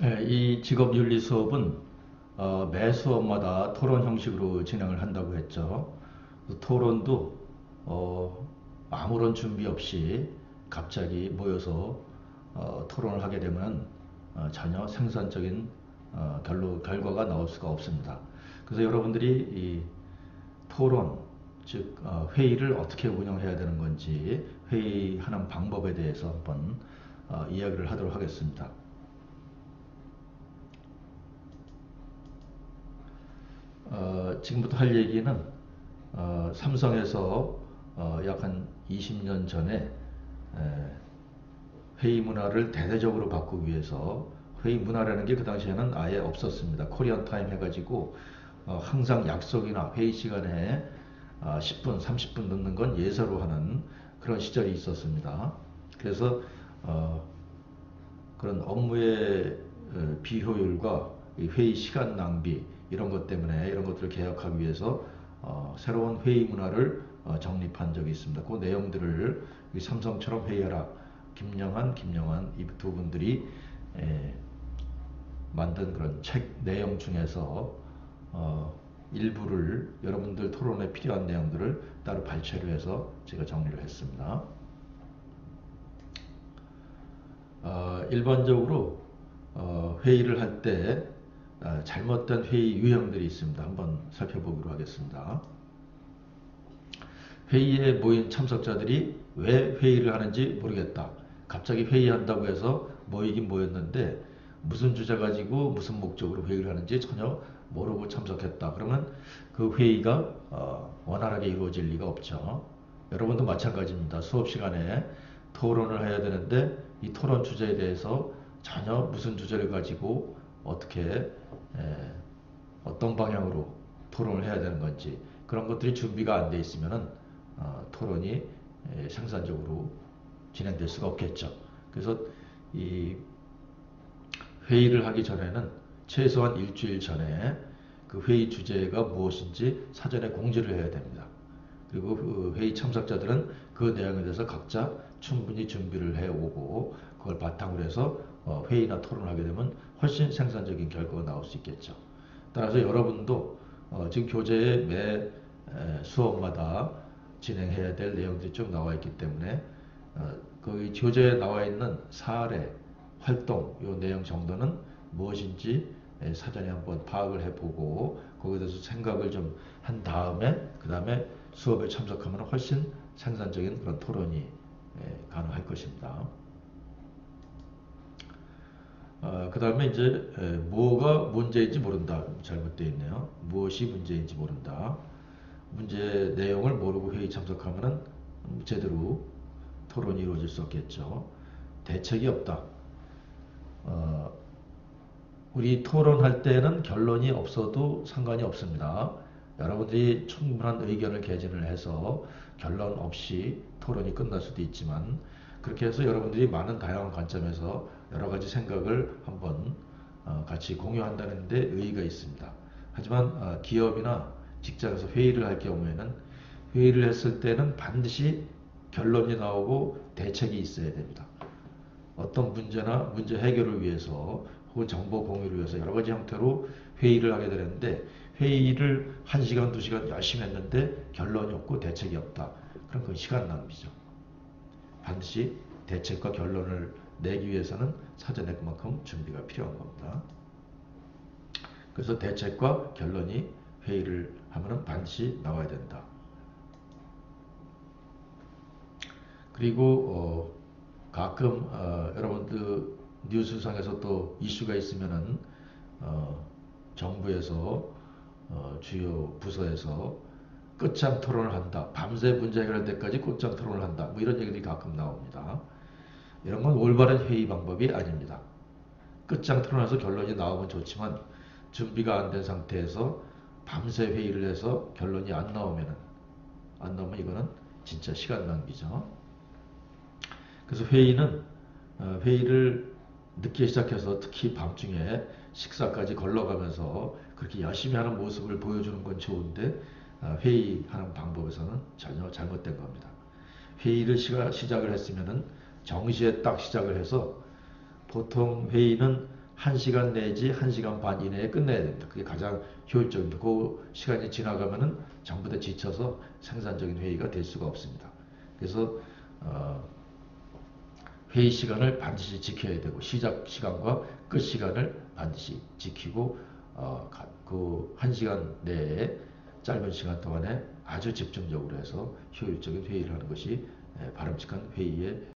이 직업윤리 수업은 매 수업마다 토론 형식으로 진행을 한다고 했죠. 토론도 어, 아무런 준비 없이 갑자기 모여서 토론을 하게 되면 전혀 생산적인 결과가 나올 수가 없습니다. 그래서 여러분들이 이 토론, 즉 회의를 어떻게 운영해야 되는 건지 회의하는 방법에 대해서 한번 이야기를 하도록 하겠습니다. 지금부터 할 얘기는 삼성에서 약 한 20년 전에 회의 문화를 대대적으로 바꾸기 위해서 회의 문화라는 게 그 당시에는 아예 없었습니다. 코리안 타임 해가지고 항상 약속이나 회의 시간에 10분, 30분 늦는 건 예사로 하는 그런 시절이 있었습니다. 그래서 그런 업무의 비효율과 회의 시간 낭비 이런 것 때문에 이런 것들을 개혁하기 위해서 새로운 회의 문화를 정립한 적이 있습니다. 그 내용들을 삼성처럼 회의하라 김영한 이 두 분들이 만든 그런 책 내용 중에서 일부를 여러분들 토론에 필요한 내용들을 따로 발췌를 해서 제가 정리를 했습니다. 일반적으로 회의를 할 때 잘못된 회의 유형들이 있습니다. 한번 살펴보기로 하겠습니다. 회의에 모인 참석자들이 왜 회의를 하는지 모르겠다. 갑자기 회의한다고 해서 모이긴 모였는데 무슨 주제 가지고 무슨 목적으로 회의를 하는지 전혀 모르고 참석했다. 그러면 그 회의가 원활하게 이루어질 리가 없죠. 여러분도 마찬가지입니다. 수업 시간에 토론을 해야 되는데 이 토론 주제에 대해서 전혀 무슨 주제를 가지고 어떻게 어떤 방향으로 토론을 해야 되는 건지 그런 것들이 준비가 안 돼 있으면은 토론이 생산적으로 진행될 수가 없겠죠. 그래서 이 회의를 하기 전에는 최소한 일주일 전에 그 회의 주제가 무엇인지 사전에 공지를 해야 됩니다. 그리고 그 회의 참석자들은 그 내용에 대해서 각자 충분히 준비를 해오고 그걸 바탕으로 해서 회의나 토론을 하게 되면 훨씬 생산적인 결과가 나올 수 있겠죠. 따라서 여러분도 지금 교재의 매 수업마다 진행해야 될 내용들이 쭉 나와 있기 때문에 그 교재에 나와 있는 사례, 활동 이 내용 정도는 무엇인지 사전에 한번 파악을 해보고 거기에 대해서 생각을 좀 한 다음에 그 다음에 수업에 참석하면 훨씬 생산적인 그런 토론이 가능할 것입니다. 그 다음에 이제 뭐가 문제인지 모른다. 잘못되어 있네요. 무엇이 문제인지 모른다. 문제 내용을 모르고 회의 참석하면 제대로 토론이 이루어질 수 없겠죠. 대책이 없다. 우리 토론할 때는 결론이 없어도 상관이 없습니다. 여러분들이 충분한 의견을 개진을 해서 결론 없이 토론이 끝날 수도 있지만 그렇게 해서 여러분들이 많은 다양한 관점에서 여러 가지 생각을 한번 같이 공유한다는 데 의의가 있습니다. 하지만 기업이나 직장에서 회의를 할 경우에는 회의를 했을 때는 반드시 결론이 나오고 대책이 있어야 됩니다. 어떤 문제나 문제 해결을 위해서 혹은 정보 공유를 위해서 여러 가지 형태로 회의를 하게 되는데 회의를 1시간, 2시간 열심히 했는데 결론이 없고 대책이 없다. 그럼 그건 시간 낭비죠. 반드시 대책과 결론을 내기 위해서는 사전에 그만큼 준비가 필요한 겁니다. 그래서 대책과 결론이 회의를 하면 반드시 나와야 된다. 그리고 가끔 여러분들 뉴스상에서 또 이슈가 있으면은 정부에서 주요 부서에서 끝장 토론을 한다. 밤새 문제 해결할 때까지 끝장 토론을 한다. 뭐 이런 얘기들이 가끔 나옵니다. 이런 건 올바른 회의 방법이 아닙니다. 끝장 토론해서 결론이 나오면 좋지만 준비가 안 된 상태에서 밤새 회의를 해서 결론이 안 나오면 이거는 진짜 시간 낭비죠. 그래서 회의를 늦게 시작해서 특히 밤중에 식사까지 걸러가면서 그렇게 열심히 하는 모습을 보여주는 건 좋은데 회의하는 방법에서는 전혀 잘못된 겁니다. 회의를 시작을 했으면은 정시에 딱 시작을 해서 보통 회의는 1시간 내지 1시간 반 이내에 끝내야 됩니다. 그게 가장 효율적입니다. 그 시간이 지나가면은 전부 다 지쳐서 생산적인 회의가 될 수가 없습니다. 그래서 회의 시간을 반드시 지켜야 되고 시작 시간과 끝 시간을 반드시 지키고 그 1시간 내에 짧은 시간 동안에 아주 집중적으로 해서 효율적인 회의를 하는 것이 바람직한 회의의